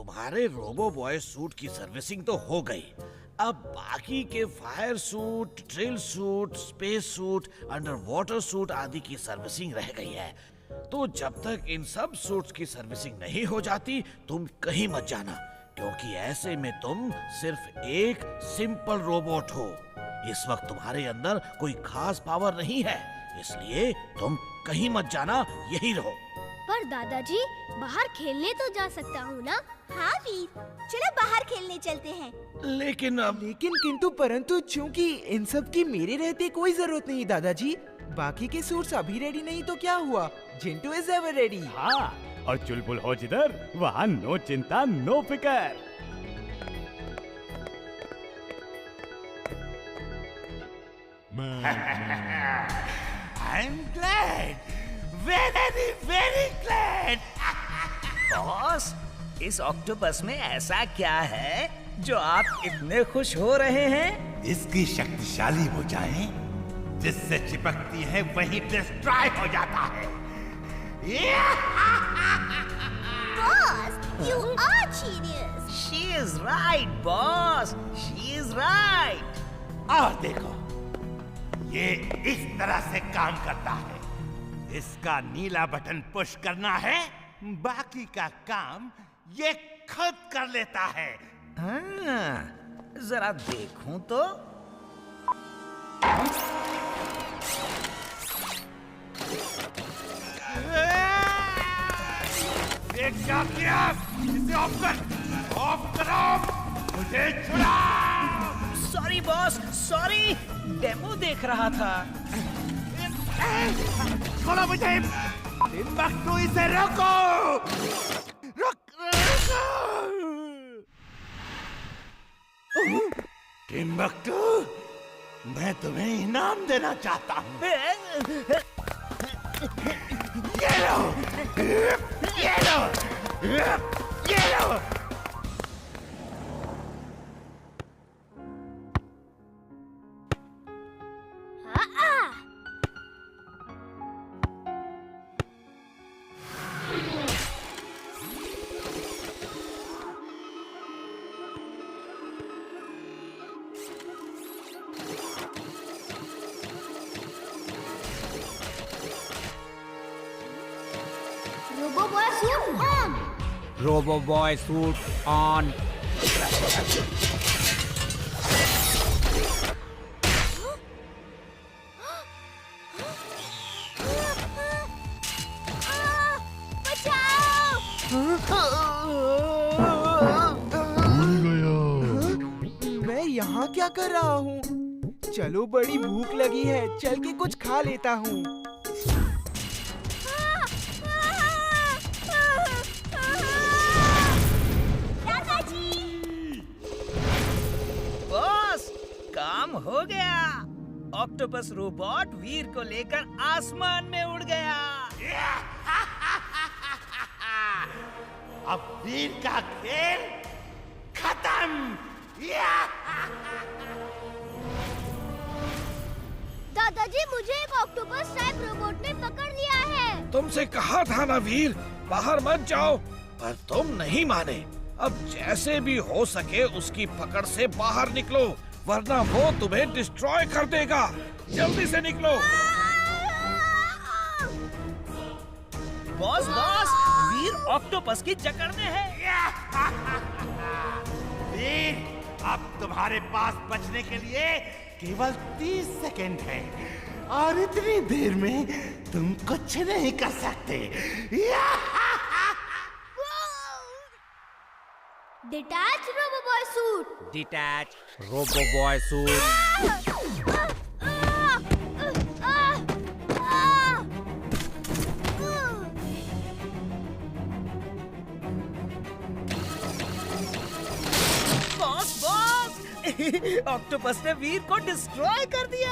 तुम्हारे robo boy suit की servicing तो हो गई। अब बाकी के fire suit, drill suit, space suit, under water suit आदि की सर्विसिंग रह गई है। तो जब तक इन सब सूट्स की सर्विसिंग नहीं हो जाती तुम कहीं मत जाना, क्योंकि ऐसे में तुम सिर्फ एक सिंपल रोबोट हो। इस वक्त तुम्हारे अंदर कोई खास पावर नहीं है, इसलिए तुम कहीं मत जाना, यही रहो। पर दादाजी, बाहर खेलने तो जा सकता हूँ ना? हाँ वीर, चलो बाहर खेलने चलते हैं। लेकिन किंतु परंतु चूंकि इन सब की मेरे रहते कोई जरूरत नहीं दादाजी। बाकी के सूट्स अभी रेडी नहीं तो क्या हुआ, जिंटू इज एवर रेडी। हाँ, और चुलबुल हो जिधर वहाँ नो चिंता नो फिकर। I'm glad, very glad. Boss, इस ऑक्टोपस में ऐसा क्या है जो आप इतने खुश हो रहे हैं? इसकी शक्तिशाली भुजाएं जिससे चिपकती है वही डिस्ट्रॉय हो जाता है। Boss, you are genius. She is right, boss. She is right. और देखो, ये इस तरह से काम करता है। इसका नीला बटन पुश करना है, बाकी का काम ये खुद कर लेता है। हाँ, जरा देखूं तो। ये क्या किया? इसे ऑफ कर, ऑफ करो, मुझे छुड़ाओ। सॉरी बॉस, सॉरी, डेमो देख रहा था। छोड़ो मुझे, टिम्बक्टू इसे रोको, रोको। टिम्बक्टू, मैं तुम्हें इनाम देना चाहता हूँ। ये लो, ये लो, ये लो। Robo boy suit on. Robo boy suit on. मैं यहाँ क्या कर रहा हूँ? चलो, बड़ी भूख लगी है, चल के कुछ खा लेता हूँ। बॉस, काम हो गया। ऑक्टोपस रोबोट वीर को लेकर आसमान में उड़ गया। अब वीर का खेल खत्म। दादाजी, मुझे एक ऑक्टोपस टाइप रोबोट ने पकड़ लिया है। तुमसे कहा था ना वीर, बाहर मत जाओ, पर तुम नहीं माने। अब जैसे भी हो सके उसकी पकड़ से बाहर निकलो, वरना वो तुम्हें डिस्ट्रॉय कर देगा। जल्दी से निकलो। बॉस, वीर ऑक्टोपस की जकड़ में है। वीर, अब तुम्हारे पास बचने के लिए केवल 30 सेकंड है, और इतनी देर में तुम कुछ नहीं कर सकते। Detach robo boy suit. Detach robo boy suit. Boss, octopus ने वीर को डिस्ट्रॉय कर दिया।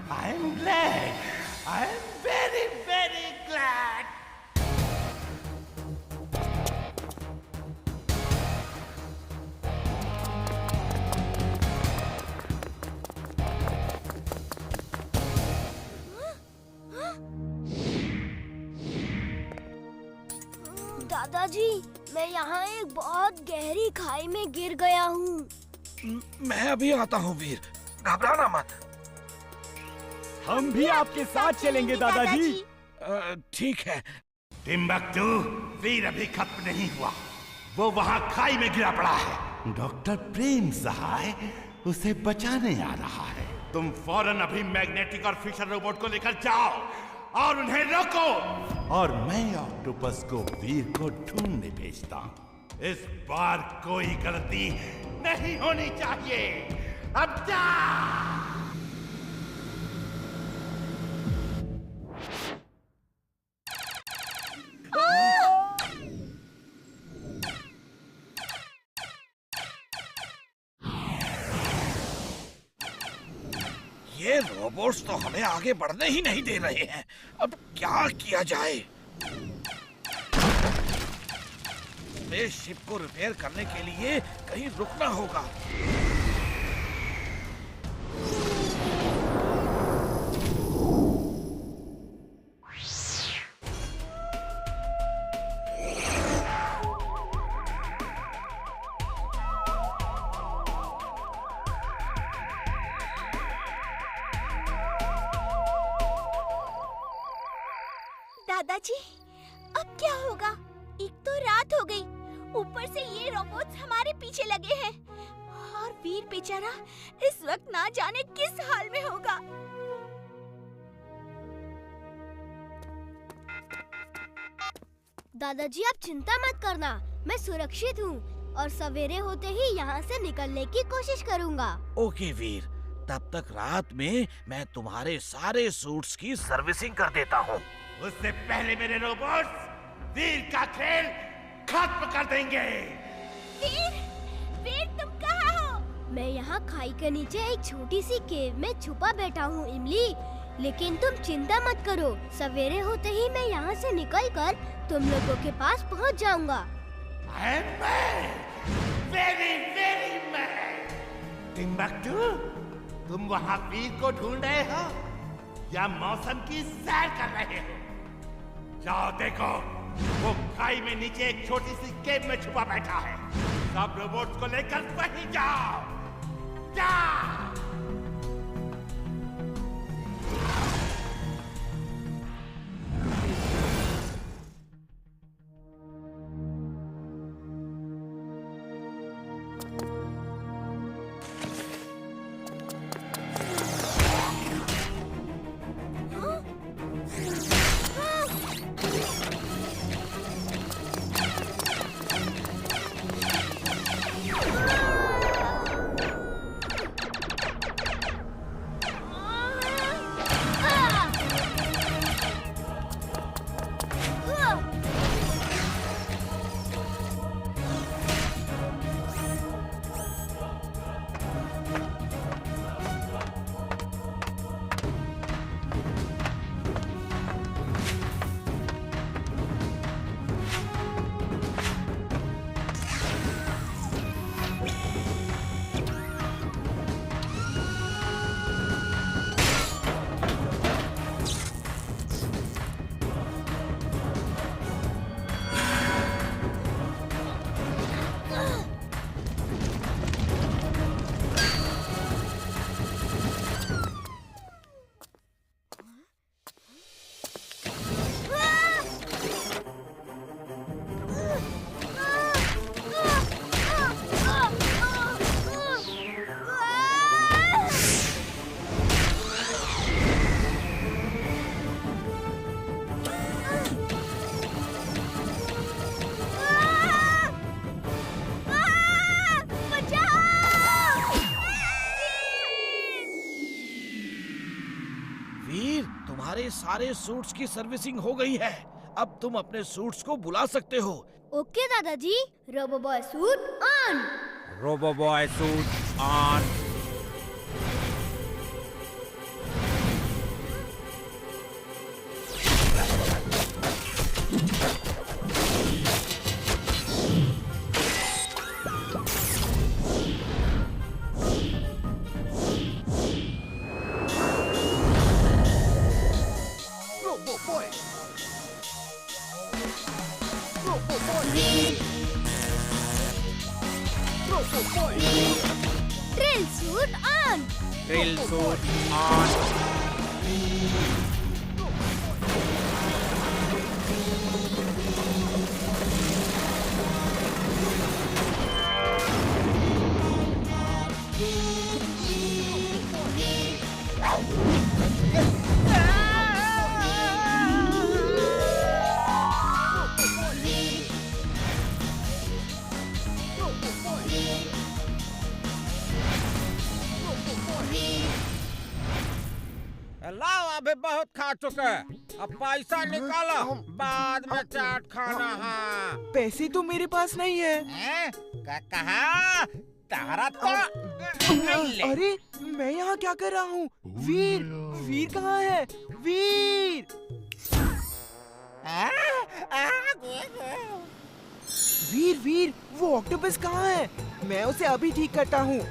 I am glad. I am very glad. दादाजी, मैं यहाँ एक बहुत गहरी खाई में गिर गया हूँ। मैं अभी आता हूँ वीर, घबराना मत। हम भी आपके साथ चलेंगे दादाजी। ठीक है। टिम्बकटू, वीर अभी खत्म नहीं हुआ, वो वहाँ खाई में गिरा पड़ा है। डॉक्टर प्रेम सहाय उसे बचाने आ रहा है। तुम फौरन अभी मैग्नेटिक और फिशर रोबोट को लेकर जाओ और उन्हें रोको, और मैं ऑक्टोपस को वीर को ढूंढने भेजता हूँ। इस बार कोई गलती नहीं होनी चाहिए। अब जा। ये रोबोट्स तो हमें आगे बढ़ने ही नहीं दे रहे हैं। अब क्या किया जाए? स्पेसशिप को रिपेयर करने के लिए कहीं रुकना होगा। दादाजी, अब क्या होगा? एक तो रात हो गई, ऊपर से ये रोबोट्स हमारे पीछे लगे हैं, और वीर बेचारा इस वक्त ना जाने किस हाल में होगा। दादाजी, आप चिंता मत करना, मैं सुरक्षित हूँ और सवेरे होते ही यहाँ से निकलने की कोशिश करूँगा। ओके वीर, तब तक रात में मैं तुम्हारे सारे सूट्स की सर्विसिंग कर देता हूँ। उससे पहले मेरे रोबोट्स वीर का खेल खत्म कर देंगे। वीर, वीर तुम कहाँ हो? मैं यहाँ खाई के नीचे एक छोटी सी केव में छुपा बैठा हूँ इमली, लेकिन तुम चिंता मत करो, सवेरे होते ही मैं यहाँ से निकलकर तुम लोगों के पास पहुँच जाऊँगा। टिम्बकटू, तुम वहाँ वीर को ढूंढ रहे हो या मौसम की सैर कर रहे हो? जाओ देखो, वो खाई में नीचे एक छोटी सी केव में छुपा बैठा है। सब रोबोट्स को लेकर वहीं जाओ। जाओ। तुम्हारे सारे सूट्स की सर्विसिंग हो गई है। अब तुम अपने सूट्स को बुला सकते हो। ओके दादाजी, robo boy suit on. Robo boy suit on. Drill suit on. Drill suit on. लाओ, अभी बहुत खा चुके, अब पैसा निकालो, बाद में चाट खाना है। पैसे तो मेरे पास नहीं है। कहा तारा तो अरे मैं यहाँ क्या कर रहा हूँ? वीर, वीर कहाँ है? वीर, वीर, वीर, वो ऑक्टोपस कहाँ है? मैं उसे अभी ठीक करता हूँ।